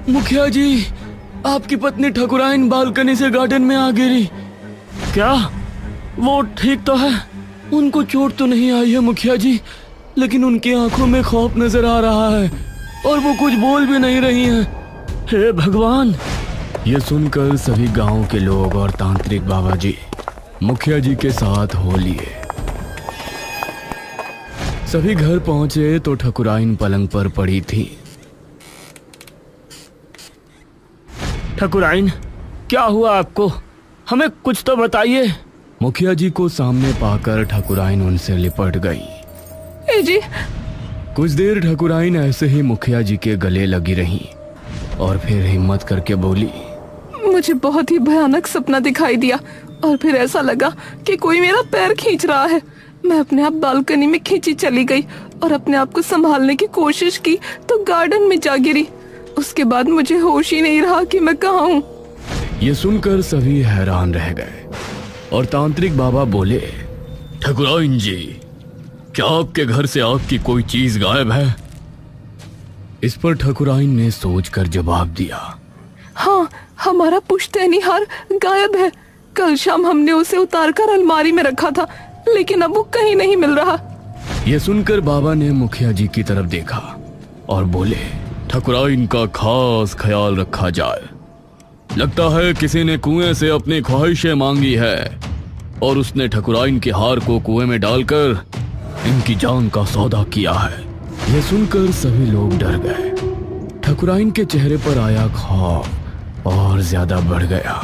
मुखिया जी, आपकी पत्नी ठकुराइन बालकनी से गार्डन में आ गिरी। क्या वो ठीक तो है? उनको चोट तो नहीं आई है मुखिया जी, लेकिन उनकी आंखों में खौफ नजर आ रहा है और वो कुछ बोल भी नहीं रही हैं। हे भगवान! ये सुनकर सभी गांव के लोग और तांत्रिक बाबा जी मुखिया जी के साथ हो लिए। सभी घर पहुंचे तो ठकुराइन पलंग पर पड़ी थी। ठकुराइन, क्या हुआ आपको? हमें कुछ तो बताइए। मुखिया जी को सामने पाकर ठकुराइन उनसे लिपट गई। ए जी। कुछ देर ठकुराइन ऐसे ही मुखिया जी के गले लगी रही और फिर हिम्मत करके बोली, मुझे बहुत ही भयानक सपना दिखाई दिया और फिर ऐसा लगा कि कोई मेरा पैर खींच रहा है। मैं अपने आप बालकनी में खींची चली गई और अपने आप को संभालने की कोशिश की तो गार्डन में जा गिरी। उसके बाद मुझे होश ही नहीं रहा कि मैं कहाँ हूँ। ये सुनकर सभी हैरान रह गए और तांत्रिक बाबा बोले, ठकुराइन जी, क्या आपके घर से आपकी कोई चीज गायब है? इस पर ठकुराइन ने सोचकर जवाब दिया, हाँ, हमारा पुश्तैनी हार गायब है। कल शाम हमने उसे उतारकर अलमारी में रखा था, लेकिन अब वो कहीं नहीं मिल रहा। यह सुनकर बाबा ने मुखिया जी की तरफ देखा और बोले, ठकुराइन का खास ख्याल रखा जाए। लगता है किसी ने कुएं से अपनी ख्वाहिशें मांगी है और उसने ठकुराइन के हार को कुएं में डालकर इनकी जान का सौदा किया है। यह सुनकर सभी लोग डर गए। ठकुराइन के चेहरे पर आया खौफ और ज्यादा बढ़ गया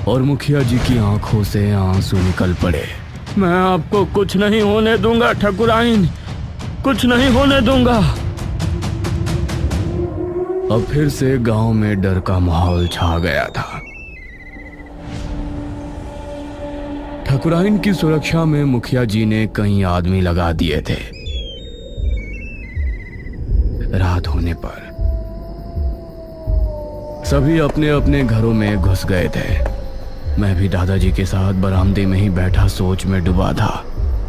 और मुखिया जी की आंखों से आंसू निकल पड़े। मैं आपको कुछ नहीं होने दूंगा ठकुराइन, कुछ नहीं होने दूंगा। अब फिर से गांव में डर का माहौल छा गया था। ठकुराइन की सुरक्षा में मुखिया जी ने कई आदमी लगा दिए थे। रात होने पर सभी अपने अपने घरों में घुस गए थे। मैं भी दादाजी के साथ बरामदे में ही बैठा सोच में डूबा था।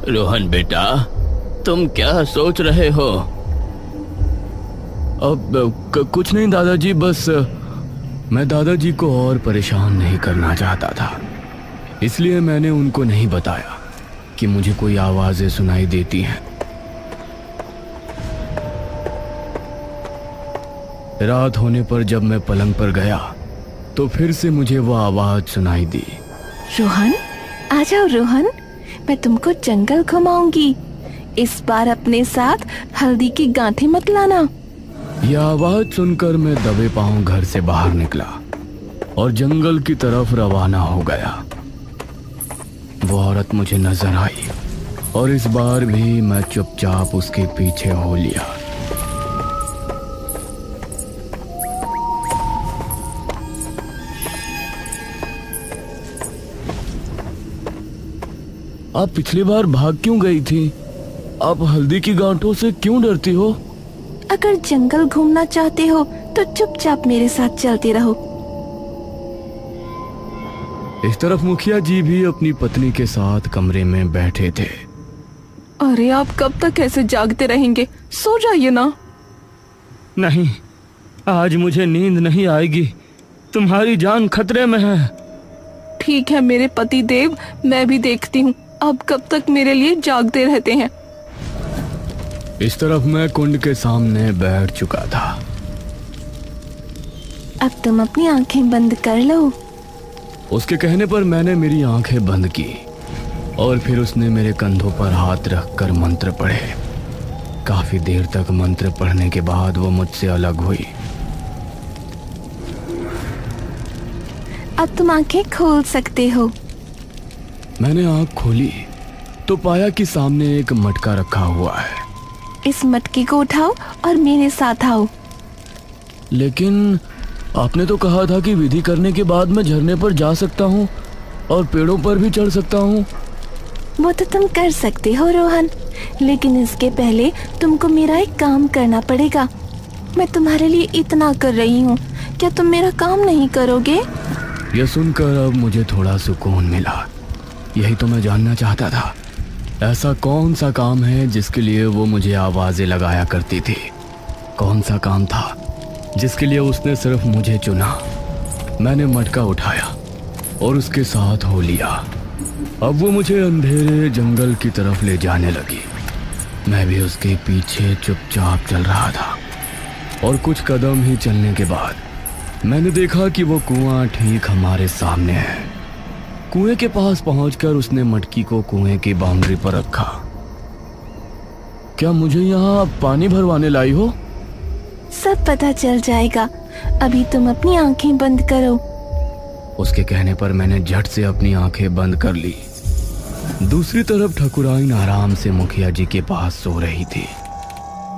रोहन बेटा, तुम क्या सोच रहे हो? अब कुछ नहीं दादाजी, बस मैं दादाजी को और परेशान नहीं करना चाहता था, इसलिए मैंने उनको नहीं बताया कि मुझे कोई आवाजें सुनाई देती हैं। रात होने पर जब मैं पलंग पर गया तो फिर से मुझे वो आवाज सुनाई दी। रोहन, आ जाओ रोहन, मैं तुमको जंगल घुमाऊंगी। इस बार अपने साथ हल्दी की गांठें मत लाना। यह आवाज सुनकर मैं दबे पांव घर से बाहर निकला और जंगल की तरफ रवाना हो गया। वो औरत मुझे नजर आई और इस बार भी मैं चुपचाप उसके पीछे हो लिया। आप पिछली बार भाग क्यों गई थी? आप हल्दी की गांठों से क्यों डरती हो? अगर जंगल घूमना चाहते हो तो चुपचाप मेरे साथ चलते रहो। इस तरफ मुखिया जी भी अपनी पत्नी के साथ कमरे में बैठे थे। अरे आप कब तक ऐसे जागते रहेंगे? सो जाइए ना। नहीं, आज मुझे नींद नहीं आएगी। तुम्हारी जान खतरे में है। ठीक है मेरे पति देव, मैं भी देखती हूँ अब कब तक मेरे लिए जागते रहते हैं। इस तरफ मैं कुंड के सामने बैठ चुका था। अब तुम अपनी आंखें बंद कर लो। उसके कहने पर मैंने मेरी आंखें बंद की और फिर उसने मेरे कंधों पर हाथ रखकर मंत्र पढ़े। काफी देर तक मंत्र पढ़ने के बाद वो मुझसे अलग हुई। अब तुम आंखें खोल सकते हो। मैंने आंख खोली तो पाया कि सामने एक मटका रखा हुआ है। इस मटके को उठाओ और मेरे साथ आओ। लेकिन आपने तो कहा था कि विधि करने के बाद मैं झरने पर जा सकता हूँ और पेड़ों पर भी चढ़ सकता हूँ। वो तो तुम कर सकते हो रोहन, लेकिन इसके पहले तुमको मेरा एक काम करना पड़ेगा। मैं तुम्हारे लिए इतना कर रही हूँ, क्या तुम मेरा काम नहीं करोगे? यह सुनकर अब मुझे थोड़ा सुकून मिला। यही तो मैं जानना चाहता था। ऐसा कौन सा काम है जिसके लिए वो मुझे आवाजें लगाया करती थी? कौन सा काम था जिसके लिए उसने सिर्फ मुझे चुना। मैंने मटका उठाया और उसके साथ हो लिया। अब वो मुझे अंधेरे जंगल की तरफ ले जाने लगी। मैं भी उसके पीछे चुपचाप चल रहा था और कुछ कदम ही चलने के बाद मैंने देखा कि वो कुआं ठीक हमारे सामने है। कुएं के पास पहुंचकर उसने मटकी को कुएं की बाउंड्री पर रखा। क्या मुझे यहाँ पानी भरवाने लाई हो? सब पता चल जाएगा, अभी तुम अपनी आंखें बंद करो। उसके कहने पर मैंने झट से अपनी आंखें बंद कर ली। दूसरी तरफ ठकुराइन आराम से मुखिया जी के पास सो रही थी।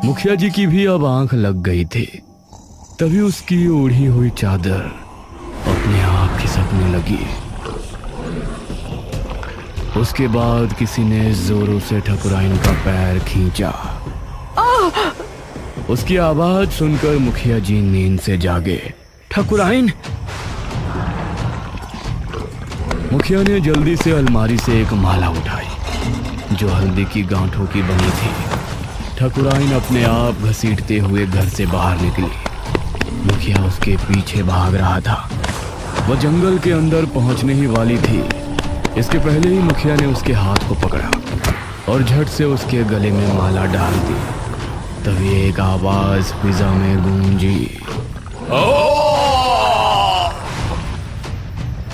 मुखिया जी की भी अब आंख लग गई थी। तभी उसकी ओढ़ी हुई चादर अपने आप खिसकने लगी। उसके बाद किसी ने जोरों से ठकुराइन का पैर खींचा। उसकी आवाज सुनकर मुखिया जी नींद से जागे। ठकुराइन! मुखिया ने जल्दी से अलमारी से एक माला उठाई जो हल्दी की गांठों की बनी थी। ठकुराइन अपने आप घसीटते हुए घर से बाहर निकली। मुखिया उसके पीछे भाग रहा था। वह जंगल के अंदर पहुंचने ही वाली थी। इसके पहले ही मुखिया ने उसके हाथ को पकड़ा और झट से उसके गले में माला डाल दी। तभी एक आवाज फिजा में गूंजी।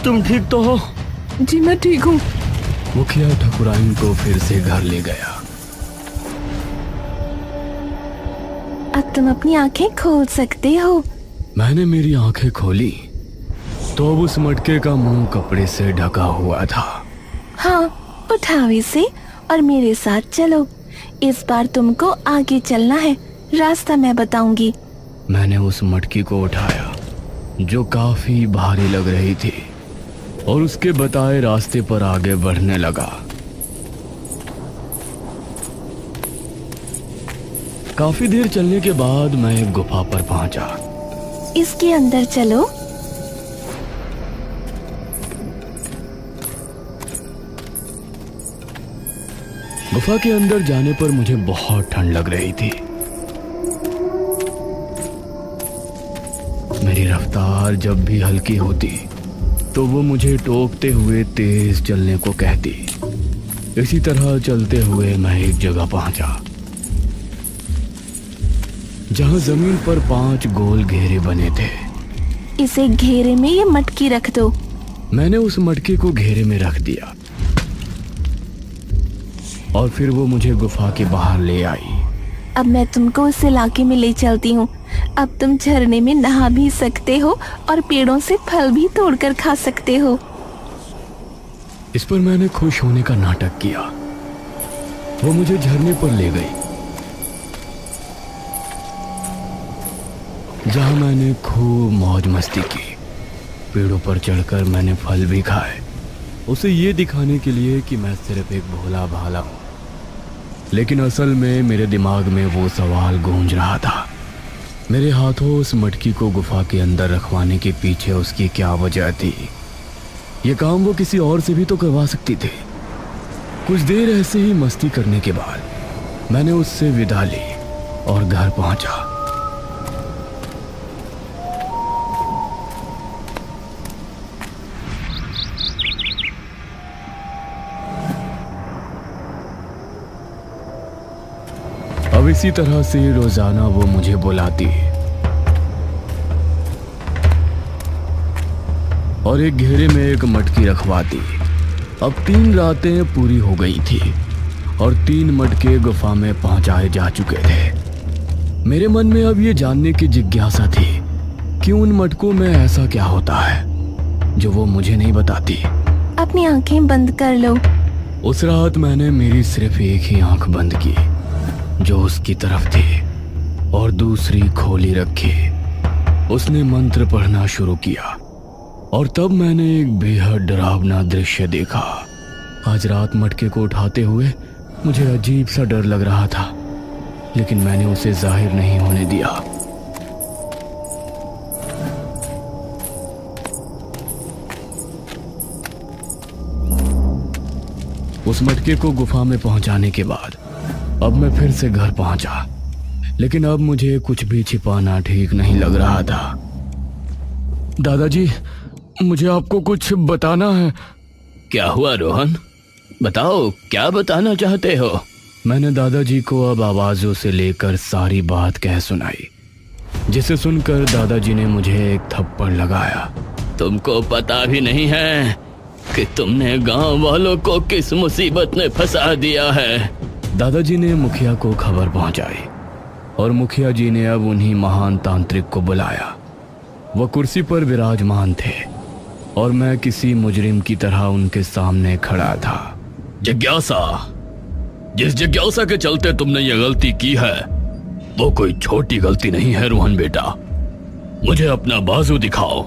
तुम ठीक तो हो? जी मैं ठीक हूँ। मुखिया ठकुराइन को फिर से घर ले गया। अब तुम अपनी आंखें खोल सकते हो। मैंने मेरी आंखें खोली तो अब उस मटके का मुंह कपड़े से ढका हुआ था। हाँ, उठाओ इसे और मेरे साथ चलो। इस बार तुमको आगे चलना है, रास्ता मैं बताऊंगी। मैंने उस मटकी को उठाया जो काफी भारी लग रही थी और उसके बताए रास्ते पर आगे बढ़ने लगा। काफी देर चलने के बाद मैं एक गुफा पर पहुंचा। इसके अंदर चलो। गुफा के अंदर जाने पर मुझे बहुत ठंड लग रही थी। मेरी रफ्तार जब भी हल्की होती तो वो मुझे टोकते हुए तेज चलने को कहती। इसी तरह चलते हुए मैं एक जगह पहुंचा जहां जमीन पर 5 गोल घेरे बने थे। इसे घेरे में ये मटकी रख दो। मैंने उस मटके को घेरे में रख दिया और फिर वो मुझे गुफा के बाहर ले आई। अब मैं तुमको उस इलाके में ले चलती हूँ। अब तुम झरने में नहा भी सकते हो और पेड़ों से फल भी तोड़कर खा सकते हो। इस पर मैंने खुश होने का नाटक किया। वो मुझे झरने पर ले गई जहां मैंने खूब मौज मस्ती की। पेड़ों पर चढ़कर मैंने फल भी खाए, उसे ये दिखाने के लिए कि मैं सिर्फ एक भोला भाला हूं। लेकिन असल में मेरे दिमाग में वो सवाल गूंज रहा था, मेरे हाथों उस मटकी को गुफा के अंदर रखवाने के पीछे उसकी क्या वजह थी? ये काम वो किसी और से भी तो करवा सकती थी। कुछ देर ऐसे ही मस्ती करने के बाद मैंने उससे विदा ली और घर पहुंचा। अब इसी तरह से रोजाना वो मुझे बुलाती और एक घेरे में एक मटकी रखवाती। अब 3 रातें पूरी हो गई थी और 3 मटके गुफा में पहुंचाए जा चुके थे। मेरे मन में अब ये जानने की जिज्ञासा थी कि उन मटकों में ऐसा क्या होता है जो वो मुझे नहीं बताती। अपनी आंखें बंद कर लो। उस रात मैंने मेरी सिर्फ एक ही आंख बंद की जो उसकी तरफ थी और दूसरी खोली रखी। उसने मंत्र पढ़ना शुरू किया और तब मैंने एक बेहद डरावना दृश्य देखा। आज रात मटके को उठाते हुए मुझे अजीब सा डर लग रहा था, लेकिन मैंने उसे जाहिर नहीं होने दिया। उस मटके को गुफा में पहुंचाने के बाद अब मैं फिर से घर पहुंचा। लेकिन अब मुझे कुछ भी छिपाना ठीक नहीं लग रहा था। दादाजी, मुझे आपको कुछ बताना है। क्या हुआ रोहन? बताओ, क्या बताना चाहते हो? मैंने दादाजी को अब आवाजों से लेकर सारी बात कह सुनाई, जिसे सुनकर दादाजी ने मुझे एक थप्पड़ लगाया। तुमको पता भी नहीं है कि तुमने गांव वालों को किस मुसीबत में फंसा दिया है। दादाजी ने मुखिया को खबर पहुंचाई और मुखिया जी ने अब उन्हीं महान तांत्रिक को बुलाया। वह कुर्सी पर विराजमान थे और मैं किसी मुजरिम की तरह उनके सामने खड़ा था। जिज्ञासा, जिस जिज्ञासा के चलते तुमने ये गलती की है वो कोई छोटी गलती नहीं है रोहन बेटा। मुझे अपना बाजू दिखाओ।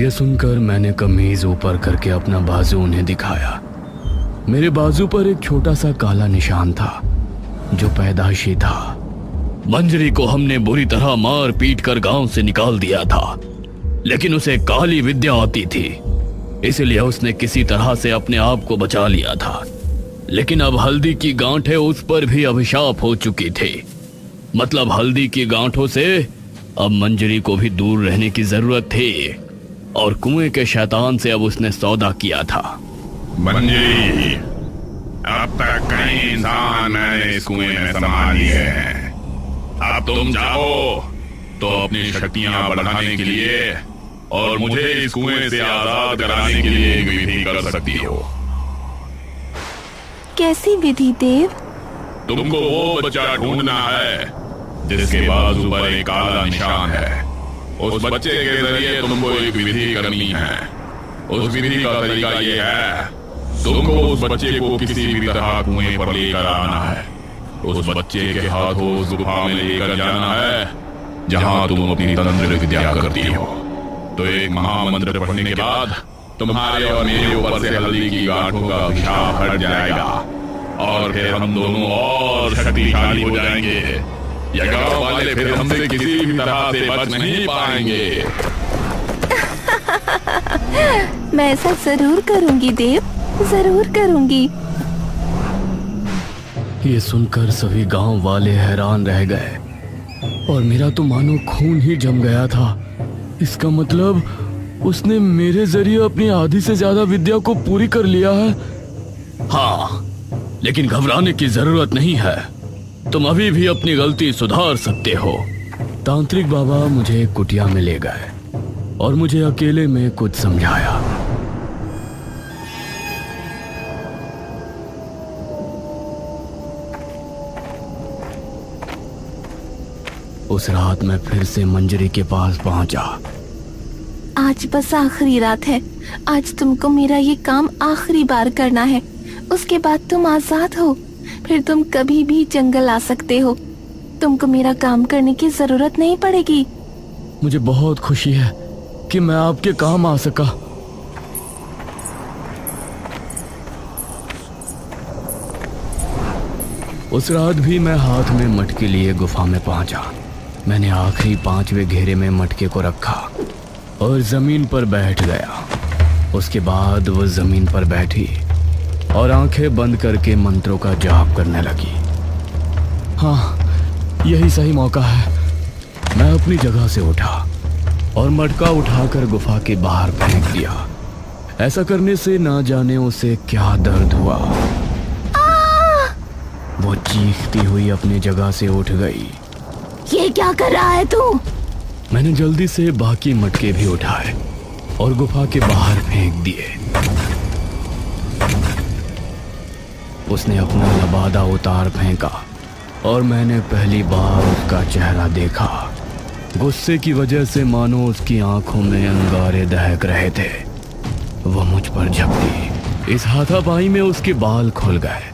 यह सुनकर मैंने कमीज ऊपर करके अपना बाजू उन्हें दिखाया। मेरे बाजू पर एक छोटा सा काला निशान था जो पैदाइशी था। मंजरी को हमने बुरी तरह मार पीट कर गांव से निकाल दिया था, लेकिन उसे काली विद्या आती थी, इसलिए उसने किसी तरह से अपने आप को बचा लिया था। लेकिन अब हल्दी की गांठें उस पर भी अभिशाप हो चुकी थी। मतलब हल्दी की गांठों से अब मंजरी को भी दूर रहने की जरूरत थी और कुएं के शैतान से अब उसने सौदा किया था। मंजरी, अब तक कई इंसान मैंने इस कुएं में समा लिए हैं। अब तुम जाओ तो अपनी शक्तियां बढ़ाने के लिए और मुझे इस कुएं से आजाद कराने के लिए एक विधि कर सकती हो। कैसी विधि देव? तुमको वो बच्चा ढूंढना है जिसके बाजू पर एक काला निशान है। उस बच्चे के जरिए तुमको एक विधि करनी है। उस विधि का तरीका ये है, तुमको उस बच्चे को किसी भी तरह कुएं पर लेकर आना है। उस बच्चे के हाथों उस गुफा में लेकर जाना है जहां तुम अपनी तंत्र विद्या करती हो। तो एक महामंत्र पढ़ने के बाद तुम्हारे और मेरे ऊपर से हल्दी की गांठों का अभिशाप हट जाएगा और फिर हम दोनों और शक्तिशाली हो जाएंगे। ये गांव वाले फिर हमसे किसी भी तरह से बच नहीं पाएंगे। मैं ऐसा जरूर करूंगी देव, जरूर करूंगी। ये सुनकर सभी गांव वाले हैरान रह गए और मेरा तो मानो खून ही जम गया था। इसका मतलब उसने मेरे जरिए अपनी आधी से ज्यादा विद्या को पूरी कर लिया है। हाँ, लेकिन घबराने की जरूरत नहीं है। तुम अभी भी अपनी गलती सुधार सकते हो। तांत्रिक बाबा मुझे एक कुटिया में ले गए और मुझे अकेले में कुछ समझाया। उस रात मैं फिर से मंजरी के पास पहुंचा। आज बस आखिरी रात है। आज तुमको मेरा ये काम आखिरी बार करना है। उसके बाद तुम आजाद हो। फिर तुम कभी भी जंगल आ सकते हो। तुमको मेरा काम करने की जरूरत नहीं पड़ेगी। मुझे बहुत खुशी है कि मैं आपके काम आ सका। उस रात भी मैं हाथ में मटके लिए गुफा में पहुंचा। मैंने आखिरी 5वें घेरे में मटके को रखा और जमीन पर बैठ गया। उसके बाद वो जमीन पर बैठी और आंखें बंद करके मंत्रों का जाप करने लगी। हाँ, यही सही मौका है। मैं अपनी जगह से उठा और मटका उठाकर गुफा के बाहर फेंक दिया। ऐसा करने से ना जाने उसे क्या दर्द हुआ। वो चीखती हुई अपनी जगह से उठ गई। ये क्या कर रहा है तू? मैंने जल्दी से बाकी मटके भी उठाए और गुफा के बाहर फेंक दिए। उसने अपना लबादा उतार फेंका और मैंने पहली बार उसका चेहरा देखा। गुस्से की वजह से मानो उसकी आंखों में अंगारे दहक रहे थे। वह मुझ पर झपटी। इस हाथापाई में उसके बाल खुल गए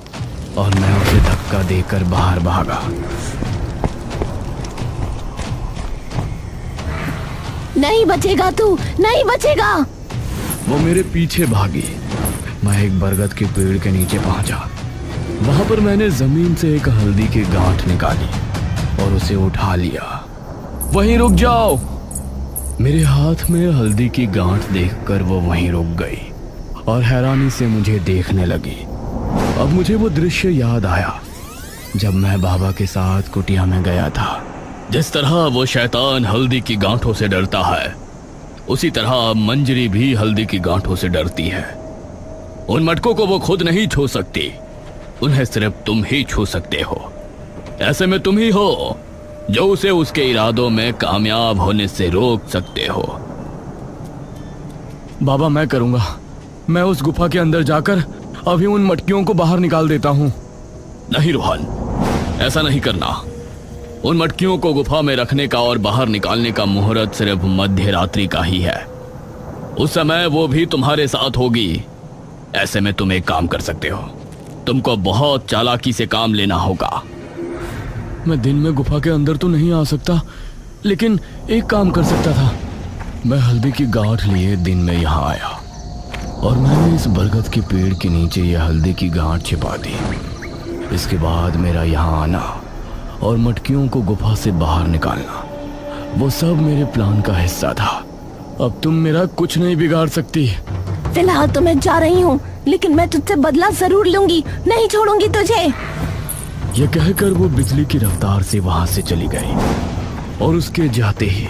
और मैं उसे धक्का देकर बाहर भागा। नहीं बचेगा तू, नहीं बचेगा। वो मेरे पीछे भागी। मैं एक बरगद के पेड़ के नीचे पहुंचा। वहां पर मैंने जमीन से एक हल्दी की गांठ निकाली और उसे उठा लिया। वहीं रुक जाओ। मेरे हाथ में हल्दी की गांठ देखकर वो वहीं रुक गई और हैरानी से मुझे देखने लगी। अब मुझे वो दृश्य याद आया जब मैं बाबा के साथ कुटिया में गया था। जिस तरह वो शैतान हल्दी की गांठों से डरता है, उसी तरह मंजरी भी हल्दी की गांठों से डरती है। उन मटकों को वो खुद नहीं छू सकती, उन्हें सिर्फ तुम ही छू सकते हो। ऐसे में तुम ही हो जो उसे उसके इरादों में कामयाब होने से रोक सकते हो। बाबा मैं करूंगा, मैं उस गुफा के अंदर जाकर अभी उन मटकियों को बाहर निकाल देता हूँ। नहीं रोहन, ऐसा नहीं करना। उन मटकियों को गुफा में रखने का और बाहर निकालने का मुहूर्त सिर्फ मध्य रात्रि का ही है। उस समय वो भी तुम्हारे साथ होगी। ऐसे में तुम एक काम कर सकते हो, तुमको बहुत चालाकी से काम लेना होगा। मैं दिन में गुफा के अंदर तो नहीं आ सकता, लेकिन एक काम कर सकता था। मैं हल्दी की गांठ लिए दिन में यहाँ आया और मैंने इस बरगद के पेड़ के नीचे यह हल्दी की गांठ छिपा दी। इसके बाद मेरा यहाँ आना और मटकियों को गुफा से बाहर निकालना, वो सब मेरे प्लान का हिस्सा था। अब तुम मेरा कुछ नहीं बिगाड़ सकती। फिलहाल तो मैं जा रही हूँ, लेकिन मैं तुझसे बदला जरूर लूंगी, नहीं छोड़ूंगी तुझे। यह कहकर वो बिजली की रफ्तार से वहां से चली गई और उसके जाते ही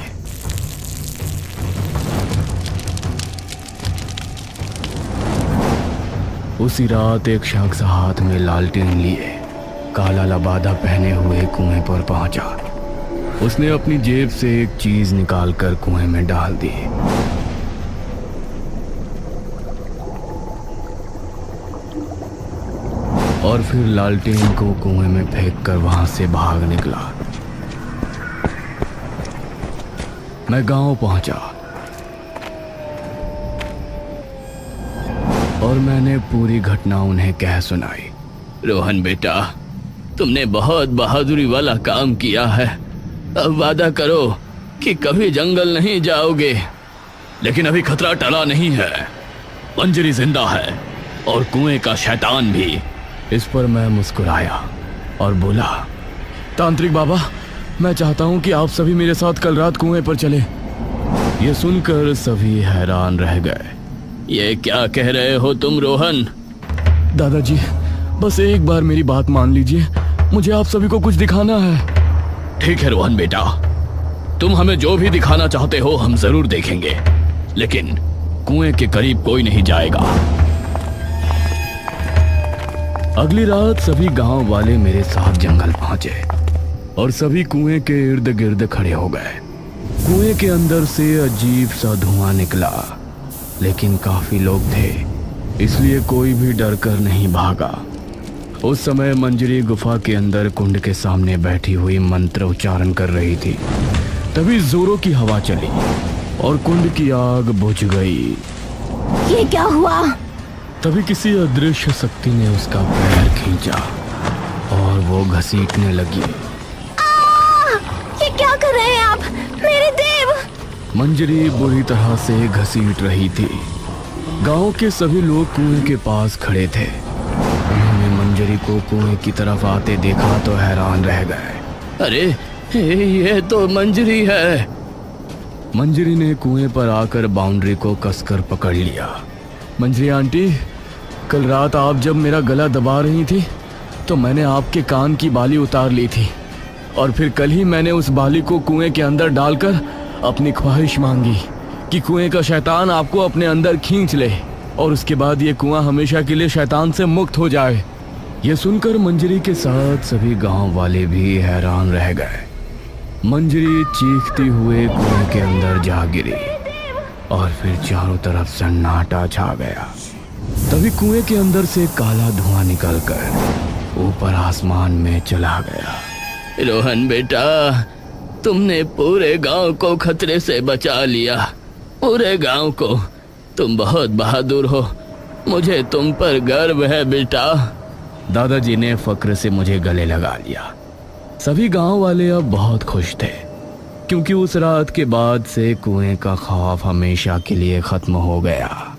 उसी रात एक शख्स हाथ में लालटेन लिए काला लबादा पहने हुए कुएं पर पहुंचा। उसने अपनी जेब से एक चीज निकालकर कुएं में डाल दी। और फिर लालटेन को कुएं में फेंककर वहां से भाग निकला। मैं गांव पहुंचा और मैंने पूरी घटना उन्हें कह सुनाई। रोहन बेटा, तुमने बहुत बहादुरी वाला काम किया है। अब वादा करो कि कभी जंगल नहीं जाओगे। लेकिन अभी खतरा टला नहीं है। मंजरी जिंदा है और कुएं का शैतान भी। इस पर मैं मुस्कुराया और बोला, तांत्रिक बाबा, मैं चाहता हूं कि आप सभी मेरे साथ कल रात कुएं पर चले। ये सुनकर सभी हैरान रह गए। ये क्या कह रहे हो तुम रोहन? दादाजी, बस एक बार मेरी बात मान लीजिए, मुझे आप सभी को कुछ दिखाना है। ठीक है रोहन बेटा, तुम हमें जो भी दिखाना चाहते हो हम जरूर देखेंगे, लेकिन कुएं के करीब कोई नहीं जाएगा। अगली रात सभी गांव वाले मेरे साथ जंगल पहुंचे और सभी कुएं के इर्द गिर्द खड़े हो गए। कुएं के अंदर से अजीब सा धुआं निकला, लेकिन काफी लोग थे, इसलिए कोई भी डर कर नहीं भागा। उस समय मंजरी गुफा के अंदर कुंड के सामने बैठी हुई मंत्र उच्चारण कर रही थी। तभी जोरों की हवा चली और कुंड की आग बुझ गई। ये क्या हुआ? तभी किसी अदृश्य शक्ति ने उसका पैर खींचा और वो घसीटने लगी। ये क्या कर रहे हैं आप, मेरे देव? मंजरी बुरी तरह से घसीट रही थी। गांव के सभी लोग कुएं के पास खड़े थे। उन्होंने मंजरी को कुएं की तरफ आते देखा तो हैरान रह गए। अरे ये तो मंजरी है। मंजरी ने कुएं पर आकर बाउंड्री को कसकर पकड़ लिया। मंजरी आंटी, कल रात आप जब मेरा गला दबा रही थी तो मैंने आपके कान की बाली उतार ली थी और फिर कल ही मैंने उस बाली को कुएं के अंदर डालकर अपनी ख्वाहिश मांगी कि कुएं का शैतान आपको अपने अंदर खींच ले और उसके बाद ये कुआं हमेशा के लिए शैतान से मुक्त हो जाए। ये सुनकर मंजरी के साथ सभी गांव वाले भी हैरान रह गए। मंजरी चीखती हुए कुएं के अंदर जा गिरी और फिर चारों तरफ सन्नाटा छा गया। तभी कुएं के अंदर से काला धुआं निकलकर ऊपर आसमान में चला गया। रोहन बेटा, तुमने पूरे गांव को खतरे से बचा लिया। पूरे गांव को। तुम बहुत बहादुर हो। मुझे तुम पर गर्व है बेटा। दादाजी ने फक्र से मुझे गले लगा लिया। सभी गांव वाले अब बहुत खुश थे, क्योंकि उस रात के बाद से कुएं का खौफ हमेशा के लिए खत्म हो गया।